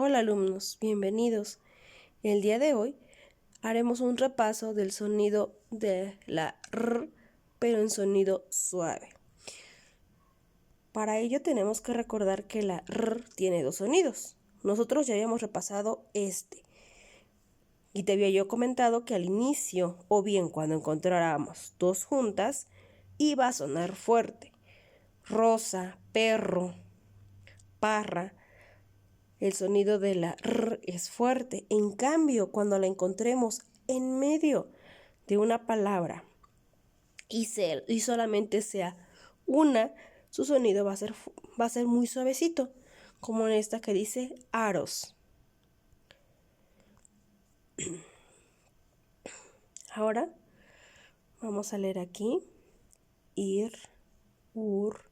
Hola alumnos, bienvenidos. El día de hoy haremos un repaso del sonido de la R, pero en sonido suave. Para ello tenemos que recordar que la R tiene dos sonidos. Nosotros ya habíamos repasado este. Y te había yo comentado que al inicio, o bien cuando encontráramos dos juntas, iba a sonar fuerte. Rosa, perro, parra. El sonido de la R es fuerte. En cambio, cuando la encontremos en medio de una palabra y solamente sea una, su sonido va a ser muy suavecito, como en esta que dice aros. Ahora vamos a leer aquí ir, ur,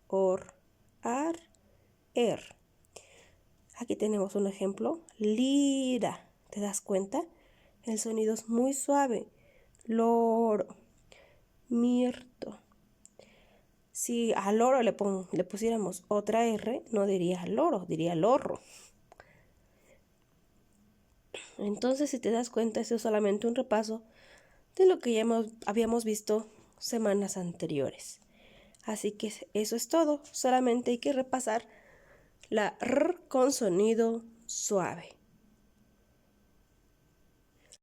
or, ar, er. Aquí tenemos un ejemplo, lira. ¿Te das cuenta? El sonido es muy suave. Loro, mirto. Si al loro le pusiéramos otra R, no diría loro, diría lorro. Entonces, si te das cuenta, esto es solamente un repaso de lo que ya habíamos visto semanas anteriores. Así que eso es todo. Solamente hay que repasar la R con sonido suave.